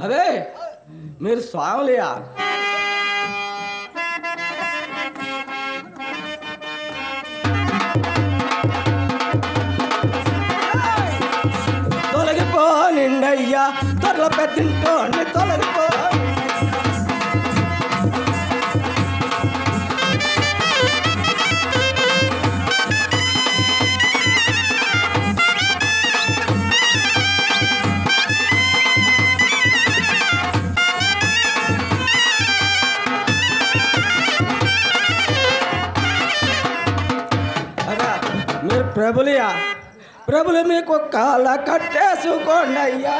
అదే మీరు స్వాములియా? తొలగిపో నిండయ్యా తొరల పెద్దింటో తొలగిపో. ప్రభులియా, ప్రభులు మీకు కాళ్ళ కట్టేసుకోండి అయ్యా.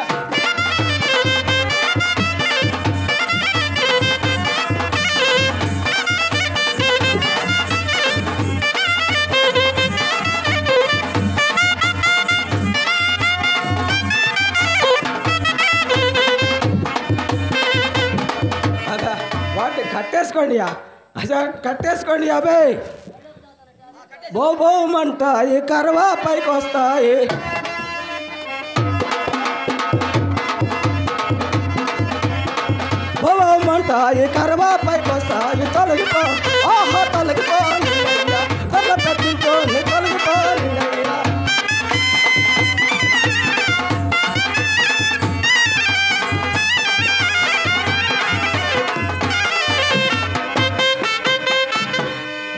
అదా వాటిని కట్టేసుకోండి, అసలు కట్టేసుకోండి అబ్బాయి. బోబోమంటాయి కరవా పైకి వస్తాయి. బోబోమంటాయి కరవా పైకి వస్తాయి. తొలగిపో ఆహా తొలగిపో తొల పెట్టించో తొలగిపో.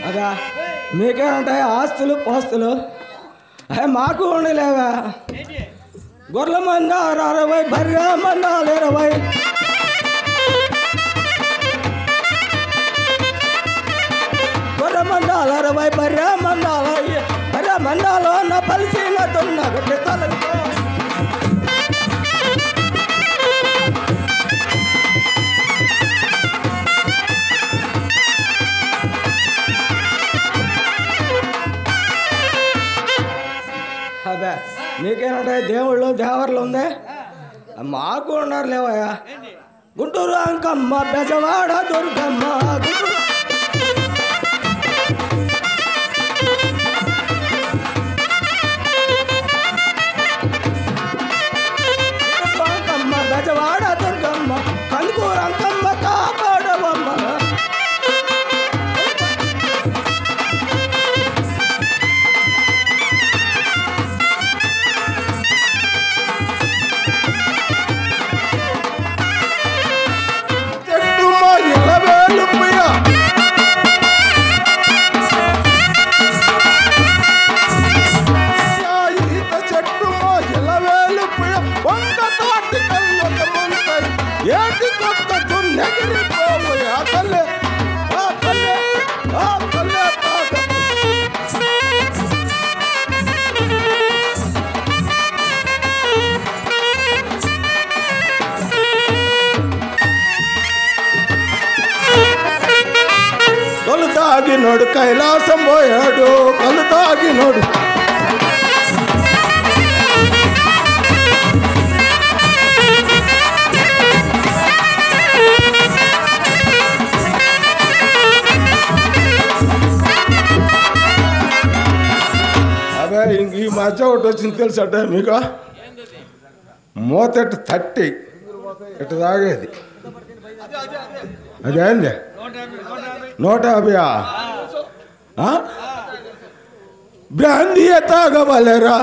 అదా మీకేమంటాయి ఆస్తులు పోస్తులు? మాకు ఉండలేవా? గొర్రెల మందాలు 60, బర్రె మందాలు 20. గొర్రె మందాలు 60, బర్రె మందాలు నా పలిసిన తున్నగట్టి తొలగిపో. అదే మీకేనంటే దేవుళ్ళు దేవర్లు ఉంది, మాకు ఉన్నారు లేవయ్యా. గుంటూరు అంకమ్మ, బెజవాడ దుర్గమ్మ, అంకమ్మ బెజవాడ దుర్గమ్మ, కనుకూరు అంకమ్మ కాపాడవమ్మ. చెట్టు మా ఇళ్ళ వేలుపయ్య తాగినోడు కైలాసం పోయాడు కళ్ళు తాగినోడు అదే ఇంక ఈ మధ్య ఒకటి వచ్చింది తెలుసట మీకు మూతెట్టు తట్టి ఇటు తాగేది అదేంది 150 బ్రాందీయ తాగవలేరా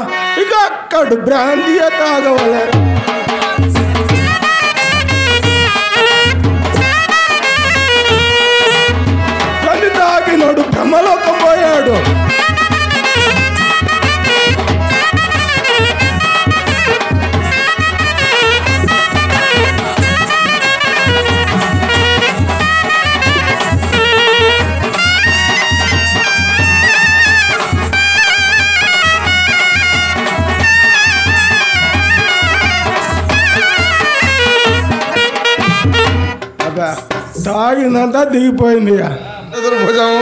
ఇక అక్కడ బ్రాందీయ తాగవలేరా కళ్ళు తాగినోడు బ్రహ్మలోకం పోయాడు తాగిందంతా దిగిపోయింది ఎదురుభుజం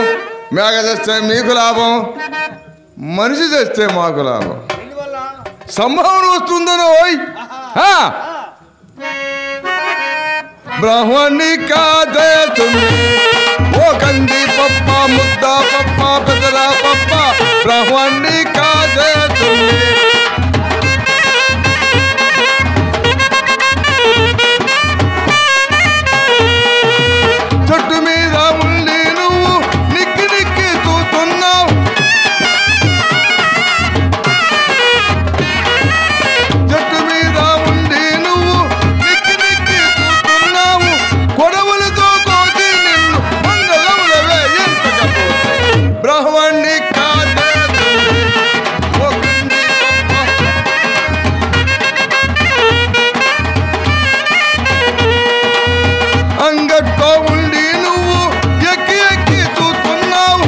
మేఘ చేస్తే మీకు లాభం మనిషి చేస్తే మాకు లాభం సంభావన వస్తుందనో బ్రాహ్మణి కాదే ఓ కంది పప్ప ముద్ద పప్ప పెదల పప్ప బ్రాహ్మణి కాదే చెట్టు మీద ఉండి నువ్వు నిక్కి నిక్కి చూస్తున్నావు చెట్టు మీద ఉండి నువ్వు నిక్కి నిక్కి చూస్తున్నావు కొడవలతో కోసి నిన్ను మంగళములవే ఎంతకపోతే బ్రాహ్మణి కాదే అంగట్లో ఉండి నువ్వు ఎక్కి ఎక్కి చూస్తున్నావు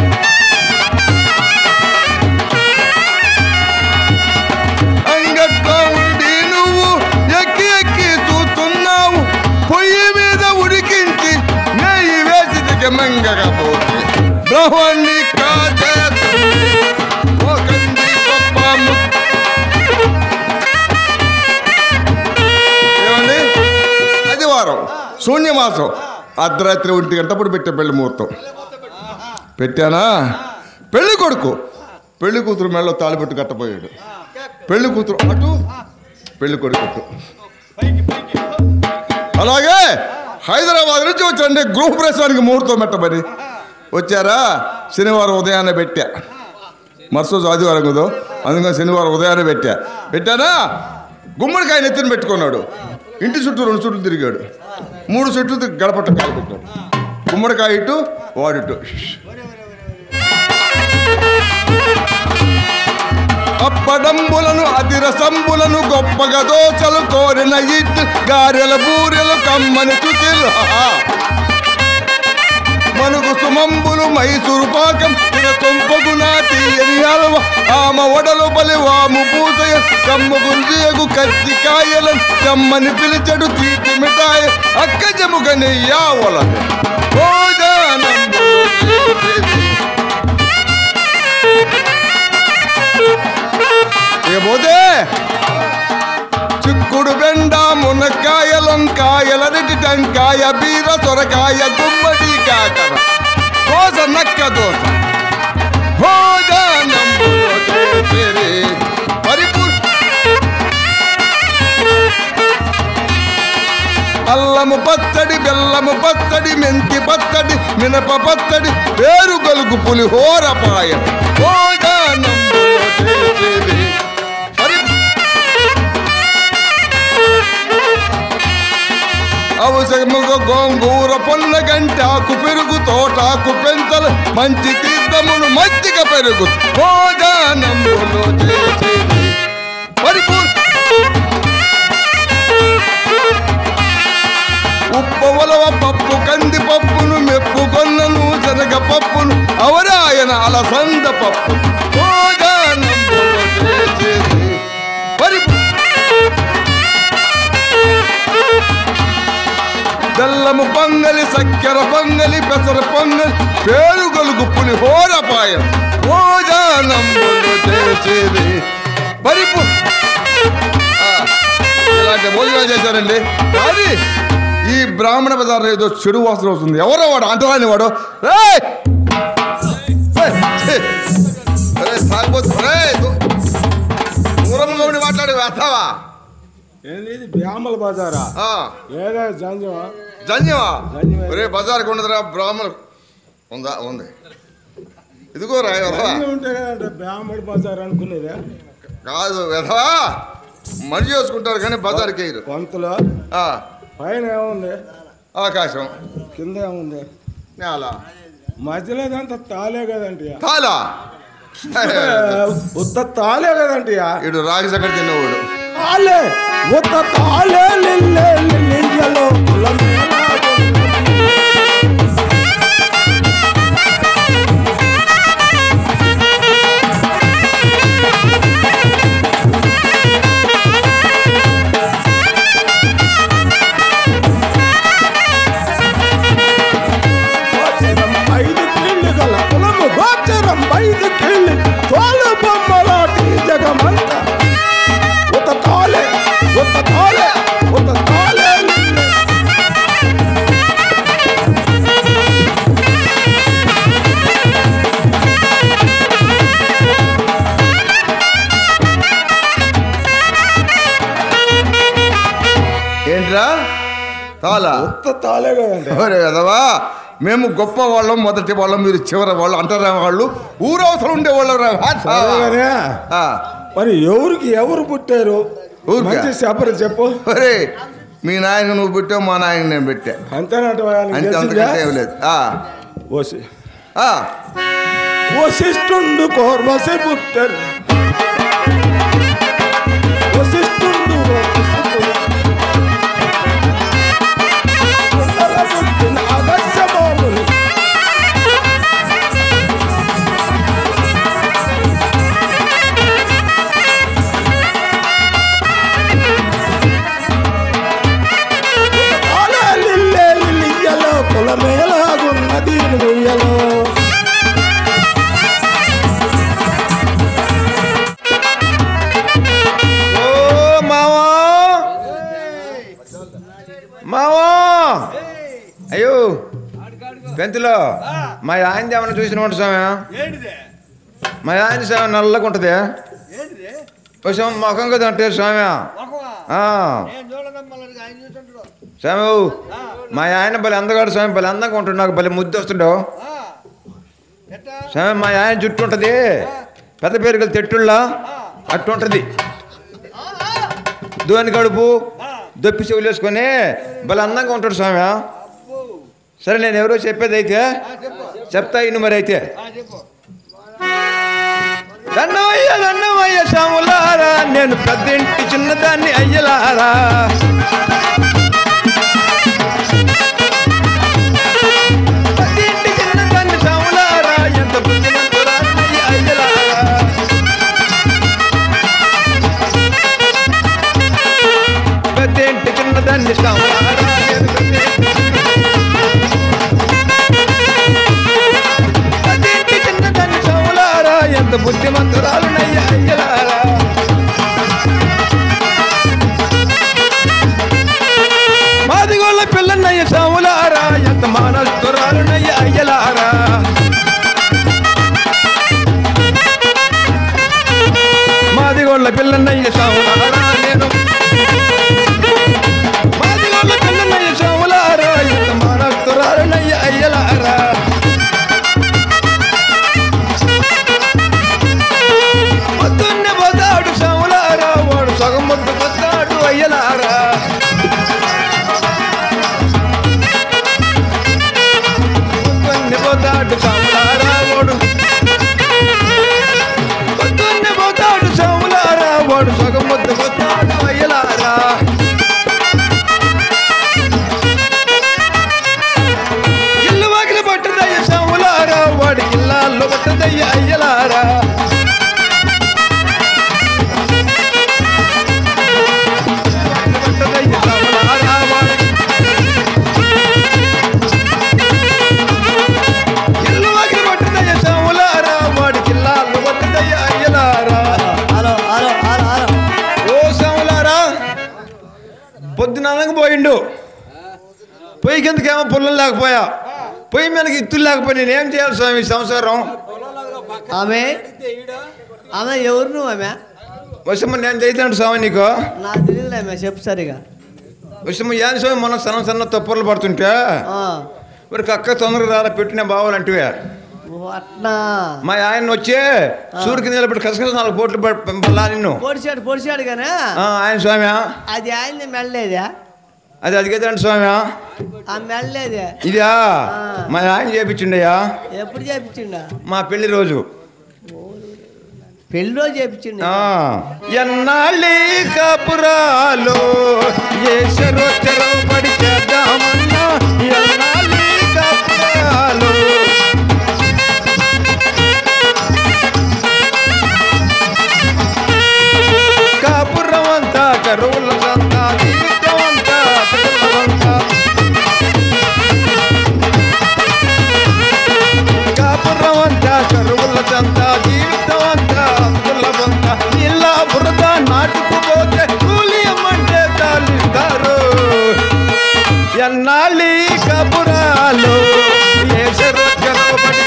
అంగట్లో ఉండి నువ్వు ఎక్కి ఎక్కి చూస్తున్నావు పొయ్యి మీద ఉడికించి నెయ్యి వేసి దిగమంగకపోతే బ్రాహ్మణి కాదే ఓ కంది పప్ప ఏమండి ఆదివారం శూన్యమాసం అర్ధరాత్రి 1 గంటప్పుడు పెట్టే పెళ్లి ముహూర్తం పెట్టానా పెళ్లి కొడుకు పెళ్లి కూతురు మెడలో తాళిబొట్టు కట్టపోయాడు పెళ్లి కూతురు అటు పెళ్లి కొడుకు అటు అలాగే హైదరాబాద్ నుంచి వచ్చారండి గృహప్రవేశానికి ముహూర్తం పెట్టమని వచ్చారా శనివారం ఉదయాన్నే పెట్టా మరుసటి ఆదివారం కదా అందుకని శనివారం ఉదయాన్నే పెట్టానా గుమ్మడికాయ నెత్తిని పెట్టుకున్నాడు ఇంటి చుట్టూ 2 చుట్లు తిరిగాడు 3 చుట్లు గడపట్ట కాలు పెట్టాడు గుమ్మడికాయ ఇటు వాడిటు అప్పడంబులను అతిరసంబులను గొప్పగా దోచలు కోరిన ఇట్లు గారెల బూరెలు కమ్మని చుతిలు మనుగు సుమంబులు మైసూరు పాకం తొంపగున తీయని హల్వ ఆమ వడలు బలి వాము పూసయ కమ్ము గుంజియగు కత్తికాయలను కమ్మని పిలిచడు తీపి మిఠాయ అక్క జముగ నెయ్యావలదు ఇకపోతే చిక్కుడు బెండ మునక్కాయ లొంకాయల రెడ్డి టంకాయ బీర సొరకాయ గుమ్మడి కాకర దోస నక్క దోస అల్లము పచ్చడి బెల్లము పచ్చడి మెంతి పచ్చడి మినప పచ్చడి పేరు గలుగు పులిహోర పాయ అవసరముగా గోంగూర పొన్న గంట ఆకు పెరుగు తోటాకు పెంచలు మంచి తీర్థమును మజ్జిగ పెరుగు భోజనంబులో చేసేది ఉప్పు ఉలవ పప్పు కంది పప్పును మెప్పు కొన్నను శనగ పప్పును అవరాయన అలసంద పప్పు భోజనంబులో చేసేది బెల్ల బెల్లము పొంగలి చక్కెర పొంగలి పెసర పొంగలి పేరుగొలుగు పులిహోర పాయం భోజనములు చేసేది పరిపు ఇలాంటి భోజనాలు చేశారండి. కానీ ఈ బ్రాహ్మణ బజార్లో ఏదో చెడు వాసన వస్తుంది. ఎవరో వాడు అంటరాని వాడు దూరంగా మాట్లాడు వేస్తావా? ఏంది బ్రాహ్మణ బజారా? ఏదో జంజమా జంజమా? ఒరే బజార్కి ఉండదురా బ్రాహ్మణ ఉందా? ఉంది. ఇదిగో రా ఉంటే కదంటే బ్రాహ్మణ బజార్ అనుకునేదే కాదు. వెధవా మనిషి చేసుకుంటారు కానీ బజార్కి వేయరు. వంతులో పైన ఏముంది? ఆకాశం. కింద ఏముంది? నేల. మధ్యలో అంతా తాలే కదంటే తాలా ఉత్త తాలే కదంటే ఇడు రాగి సగటు తిన్నవాడు. తాలే ఉత్త తాలే నియ్యలో తాలే కదండి. కదవా మేము గొప్ప వాళ్ళం, మొదటి వాళ్ళం, మీరు చివరి వాళ్ళు అంటారా? వాళ్ళు ఊరవసరం ఉండేవాళ్ళు. మరి ఎవరికి ఎవరు పుట్టారు? మంచి చెప్పరు చెప్పు. అరే మీ నాయన నువ్వు పుట్టావు, మా నాయన నేను పెట్టా అంతేనట. ఏం లేదు. వశిష్ఠుండు కోర్వశి పుట్టారు. వశిష్ఠుండు అగస్యమాములు లిల్లెలో కులమేలాగున్నది నుయ్యలో. అయ్యో పెంతులో మా ఆయన ఏమన్నా చూసిన వాడు స్వామి? మా ఆయన స్వామి నల్లగా ఉంటుంది కొంచెం ముఖం కదా అంటే స్వామి. స్వామి మా ఆయన భలే అందగాడు స్వామి, భలే అందంగా ఉంటాడు, నాకు భలే ముద్దు వస్తుండవు స్వామి. మా ఆయన జుట్టు ఉంటుంది పెద్ద పేరుగల తెట్టుళ్ళ అట్టు ఉంటుంది, దోని కడుపు దొప్పి చెవులు వేసుకొని భలే అందంగా ఉంటాడు స్వామి. సరే నేను ఎవరో చెప్పేది అయితే చెప్తా ఇನ್ನು మరి. అయితే దండమయ్య దండమయ్య సాములారా, నేను పెద్దింటి చిన్నదాన్ని అయ్యలారా. పెద్దింటి చిన్నదాన్ని సాములారా, ఎంత బుద్ధిమంతురాన్ని అయ్యలారా. పెద్దింటి చిన్నదాన్ని సాములారా, ఎంత బుద్ధిమంతురాలు నయ్య అయ్యలారా. మాదిగోళ్ళ పిల్లన్నయ్య సాములారా, ఎంత మానస్తురాలు నయ్య అయ్యలారా. మాదిగోళ్ళ పిల్లన్నయ్య సాములారా, నేను మాదిగోళ్ళ పిల్లన్నయ్య సాములారా, ఎంత మానస్తురాలు నయ్య అయ్యలారా. సగం ముద్దు కొత్తాడు అయ్యలారా. పొద్దున్నే పోతాడు సాములారా వాడు, పొద్దున్నే పోతాడు సాములారా వాడు, సగం ముద్దు కొత్తాడు అయ్యలారా. ఇల్లు వాకిలి పట్టదయ్య సాములారా, వాడి కిల్లాల్లో పట్టదయ్య అయ్యలారా. చెప్పిండు పొయ్యి కిందకేమో పుల్లలు లేకపోయా పొయ్యి మీదకి ఇత్తులు లేకపోయి నేనేం చేయాలి స్వామి ఈ సంసారం ఆమె ఆమె ఎవరు నువ్వు ఆమె వసమ్మ నేను చేద్దాను స్వామి నీకు నాకు తెలియదులే ఆమె చెప్పు సరిగా వసమ్మ ఏం స్వామి మొన్న సన్న తప్పులు పడుతుంటే మరి అక్క తొందరగా రాలా పెట్టిన బావాలంటివే అట్నా మా ఆయన వచ్చి సూర్యుకి నిలబెట్టి కసకస 4 పోట్లు పల్లా నిన్ను పొడిచాడు కానీ ఆయన స్వామి అది ఆయన మెళ్ళలేదా అది కదండి స్వామి ఆ మెళ్ళలేదే ఇదా మా ఆయన చేపించిండయ్యా ఎప్పుడు చేపించిండా మా పెళ్లి రోజు పెళ్ళి రోజు చేపించిండు ఎన్నాళ్ళి కాపురాలు ఏసరొచ్చరో పడి చేద్దామన్నా ఎన్నాళ్ళి కాపురాలు కాపురం అంతా కరువుల సంతా జీవితం అంతా అతకులవంతా కాపురం అంతా కరువుల సంతా జీవితం అంతా అతకులవంతా ఇలా బురద నాటుకుపోతే కూలి అమ్మంటే తాలిస్తారు ఎన్నాళ్ళి కాపురాలు ఏసరొచ్చరో పడి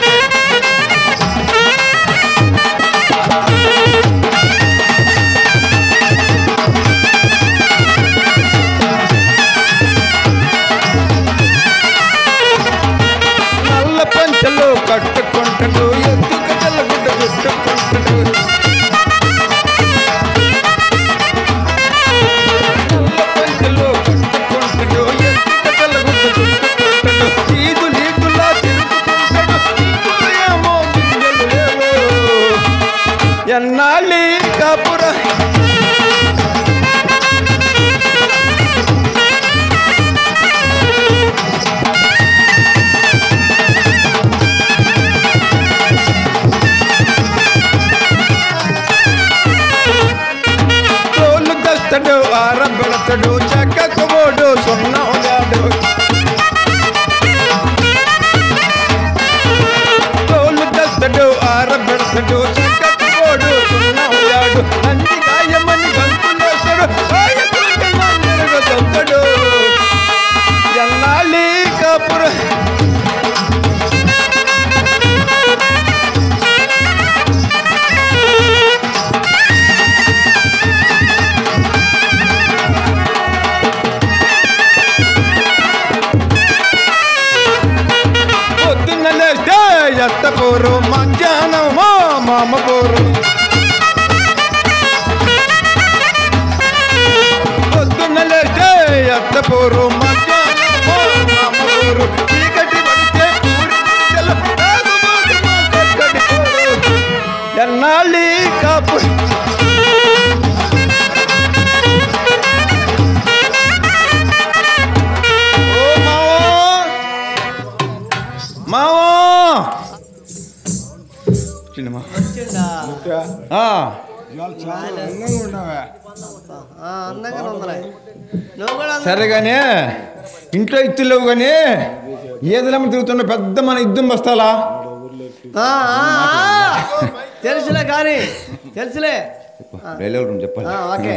పంచలు కట్టుకుంటాడు ఎందుకు తెల్లగుడ్డ చుట్టుకుంటాడు పంచలు కట్టుకుంటాడు ఎందుకు తెల్లగుడ్డ చుట్టుకుంటాడు ఈదు నీకులా తిరుగుతుంటాడు ఏమో ఎన్నాళ్ళి కాపుర ఆరబెడతాడు చక్కకు ఓడు సున్నాడు తోలు దస్తాడు ఆరబెడతాడు చక్కకు ఓడు సున్నాడు అన్ని గాయమని గంతులేస్తాడు తొంతాడు ఎన్నాళ్ళి కాపుర ఎత్త పోరు మధ్యాహ్నం మామ పోరు పొద్దున్న లేస్తే ఎత్త పోరు మధ్యాహ్నం మామ పోరు చీకటి పడితే ఎన్నాళ్ళి కాపు మావో చిన్నమా సరేగానే ఇంట్లో ఇత్తులేవు కానీ ఏదైనా తిరుగుతున్న పెద్ద మన యుద్ధం బస్తాలా తెలుసులే కానీ తెలుసులే చెప్పాలి ఓకే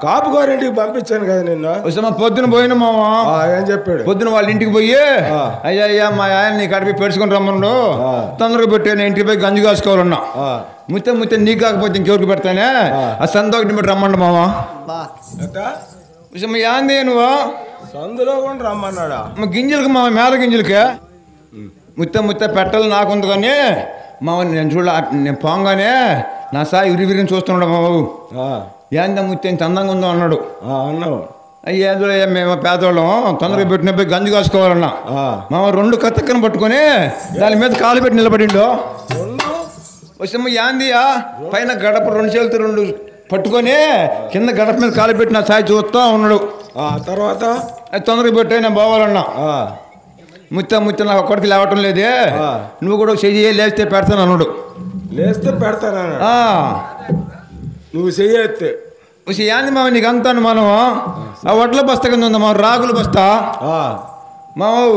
కాపు గారింటికి పంపించాను కదా నిన్న పొద్దున పోయినా మావా ఏం చెప్పాడు పొద్దున వాళ్ళ ఇంటికి పోయి అయ్యా మా ఆయన నీ కడిపి పెడుచుకొని రమ్మను తొందరగా పెట్టాను ఇంటికి పోయి గంజి కాసుకోవాలన్నా ముత్తే నీకు కాకపోతే ఇంకెవరికి పెడతానే ఆ సంద ఒకటి పెట్టి రమ్మండి మావా యాంది నువ్వు సందులో కూడా రమ్మన్నాడా గింజలకి మా మేల గింజలకి ముత్తే పెట్టాలి నాకుంది కానీ మావ నేను నేను పోగానే నా సాయి విరివిరిని చూస్తున్నాడు మా బాబు ఏందా ముత్తే ఇంత అందంగా ఉందో అన్నాడు అన్నావు ఏదో మేము పేదవాళ్ళం తొందరగా పెట్టినప్పుడు గంజి కాసుకోవాలన్నా మా 2 కత్తక్కను పట్టుకొని దాని మీద కాలు పెట్టి నిలబడిండు వస్తే యాందియా పైన గడప 2 చేతులతో 2 పట్టుకొని కింద గడప మీద కాలు పెట్టి నా సాయి చూస్తూ ఉన్నాడు తర్వాత అది తొందరగా పెట్టే నేను పోవాలన్నా ముత్త నాకు ఒక్కడికి లేవటం లేదే నువ్వు కూడా చెయ్యి లేస్తే పెడతాను అన్నాడు లేస్తే పెడతాను నువ్వు చెయ్యేస్తే ఏంది మావ నీకు అంతా మనం ఆ వడ్ల బస్తా కింద ఉందా మా రాగుల బస్తా మావు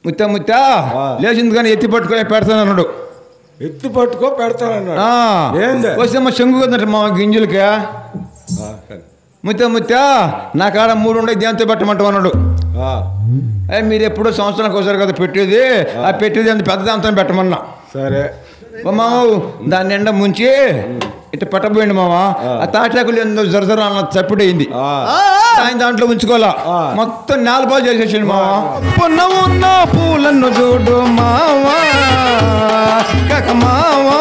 ముత్త లేచింది కానీ ఎత్తి పట్టుకొని పెడతాను అన్నాడు ఎత్తి పట్టుకో పెడతాను అన్నాడు వస్తే మా చెంగు కదంట మా గింజలకి ముత్తా నా కాడ 3 ఉండే దేంతో పెట్టమంటామన్నాడు. మీరు ఎప్పుడో సంవత్సరానికి ఒకసారి కదా పెట్టేది, ఆ పెట్టేది అంత పెద్ద దాంతో పెట్టమన్నా. సరే మామ దాని నిండా ముంచి ఇట్లా పెట్టబోయింది మామ. ఆ తాటాకులు ఎంతో జరజర అన్న చప్పుడైంది. ఆయన దాంట్లో ఉంచుకోవాలా, మొత్తం నేలపాలు చేసేసింది మామ. పున్న ఉన్న పూలను చూడు మావా కక మావా,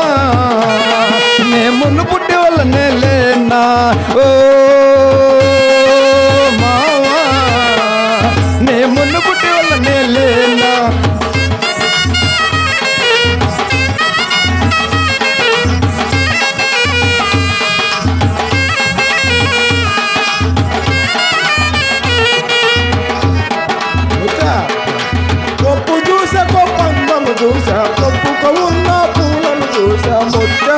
నే మున్ను పుట్టి వల్ల నేలేనా ఓ మావా, నే మున్ను పుట్టి వల్ల నేలేనా. కొప్పు చూసా కొప్పందము చూసా, కొప్పుకు ఉన్న పూలను చూసా ముచ్చా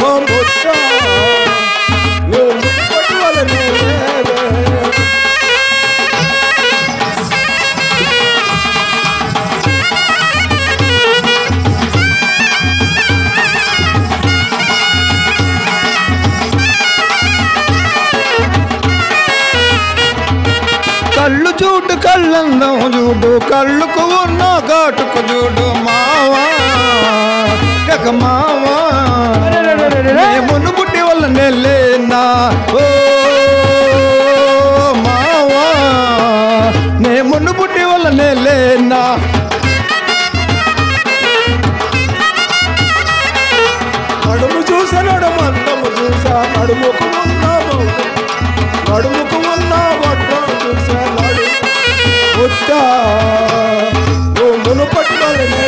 ఓ ముచ్చా, నువ్వు ముట్టుకొట్టి వాళ్ళనే కళ్ళు చూడు కళ్ళందం చూడు, కళ్ళుకు ఉన్న ఘాటుకు చూడు మావా కక మావా, మున్ను పుట్టి వల్ల నెల్లేనా ఓ మావా, నే మున్ను పుట్టి వల్ల నెల్లేనా. నడుము చూసా నడుము అందము చూసా, నడుముకు ఉన్నాము నడుముకు ఉన్న వడ్డం చూసా నడు ముచ్చా, నువ్వు మునుపటి వాళ్ళనే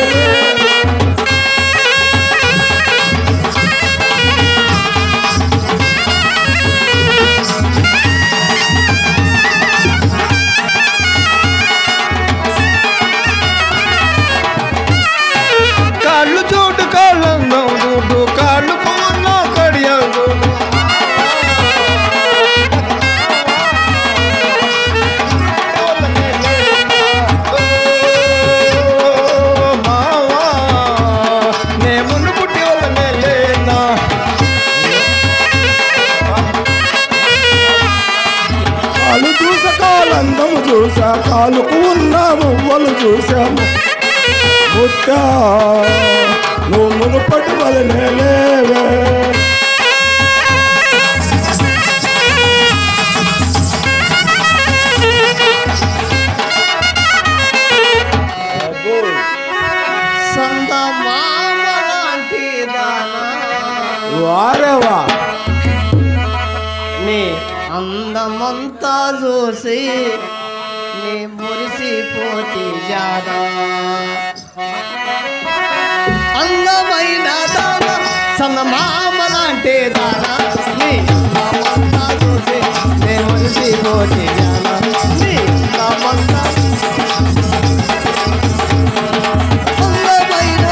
కాళ్ళు చూడు కాళ్ళందం చూడు, కాళ్ళుకు ఉన్న కడియాలు చూడు మావా, నే మున్ను పుట్టి వల్ల నేలేనా. కాలు చూసా కాలందము చూసా, కాలుకు ఉన్న మువ్వలు చూసాము ముచ్చా, నువ్వు మునుపటి వాళ్ళనే లేవే. సంద మామలాంటి దానా వారేవా నీ అందమంతా చూసి నీ మురిసిపోతి జాదా, అందమైన దాన సంద మామలాంటి దానా, నీ అందమంతా చూసి నీ మురిసిపోతి జాదా, నీ అందమంతా అందమైన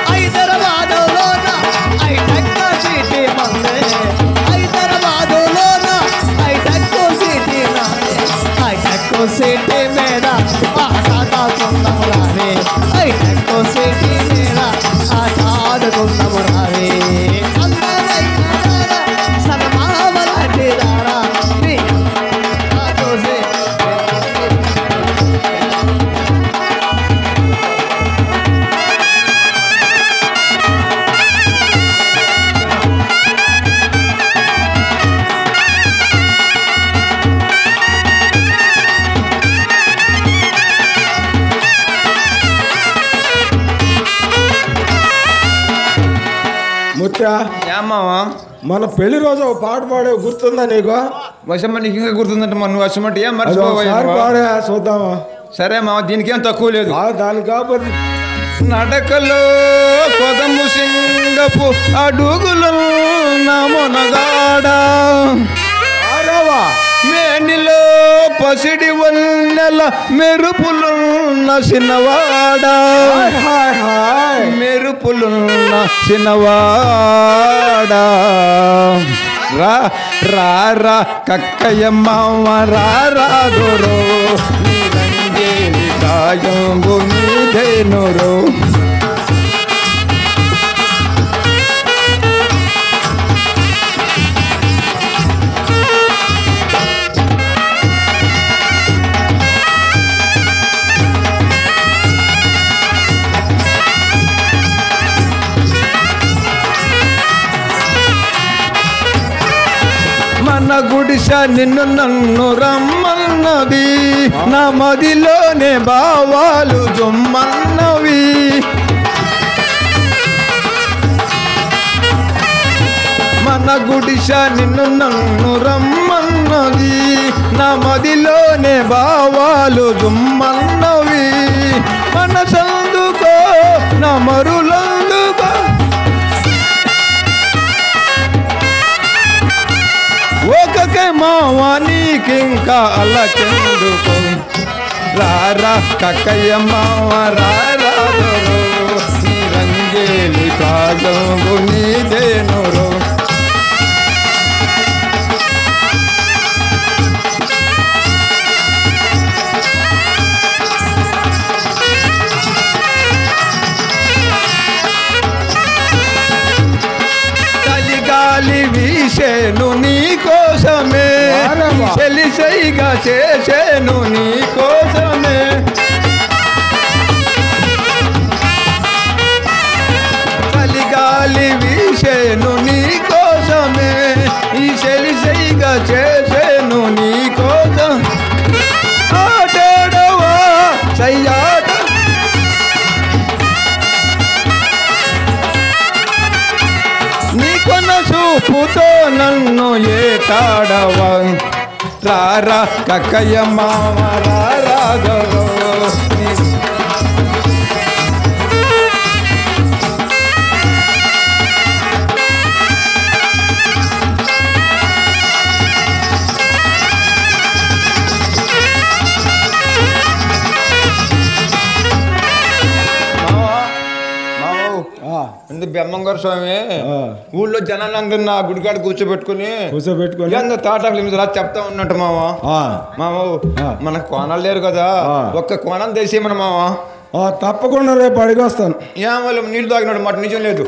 హైదరాబాదులోన హైటెక్ సిటీ మందే, హైదరాబాదులోన హైటెక్ సిటీ నాదే, హైటెక్ సిటీ మీద ఆట ఆడుకుందాము రావే, హైటెక్ సిటీ మీద ఆట ఆడుకుందాము రావే. అందమైన దారా సనమామలాంటి దారా, నీ అంతా చూసి ముచ్చా ఏమావా మన పెళ్లి రోజు ఒక పాట పాడే గుర్తుందా నీకు? వశమ్మ నీకు ఇంకా గుర్తుందంటే నువ్వు వశమంటే ఏం అది ఒకసారి మర్చిపోవాలి. పాడే చూద్దామా? సరే మామ, దీనికేం తక్కువ లేదు. దాని కాకపోతే నడకలో కొదము సింగపు అడుగులు నమొనగాడా, ఆరావా మేనిలో పసిడి వన్నెల మెరుపులున్న సినవాడా, హాయ్ హాయ్ హాయ్ మెరుపులున్న సినవాడా, రా రా రా కక్కయ్య మామ రా రా దొరో నీ రంగేలి కాయంబు నీదేనురో మన గుడిస నిన్ను నన్ను రమ్మన్నది నా మదిలోనే భావాలు జొమ్మన్నవి మన గుడిస నిన్ను నన్ను రమ్మన్నది నా మదిలోనే భావాలు జొమ్మన్నవి మనసందుకో నా మరులందుకో ఒకకే మావా నీకింకా అలకెందుకు రారా కక్కయ్య మావా రారా దొరో నీ రంగేలి కాయంబు నీదేనురో గాలి వీసేను నీ కోసమే చెలిసైగా చేసేను నీ కోసమే చలిగాలి వీసేను నీ కోసమే ఈ చెలిసైగా చేసేను నీ కోసం ఆటాడవా సయ్యాట నీకొన్న చూపుతో నన్ను ఏటాడవా రారా కక్కయ్య మామ రారా దొరో బెమ్మంగారు స్వామి ఊళ్ళో జనాలందరూ నా గుడికాడ కూర్చోబెట్టుకుని ఎంత తాటాకులు మీద చెప్తా ఉన్నట్టు మామ మనకు కోణాలు లేరు కదా ఒక్క కోణం తెసి మన మామ తప్పకుండా రేపు అడిగి వస్తాను ఏం వాళ్ళు నీళ్ళు తాగినాడు మాట నిజం లేదు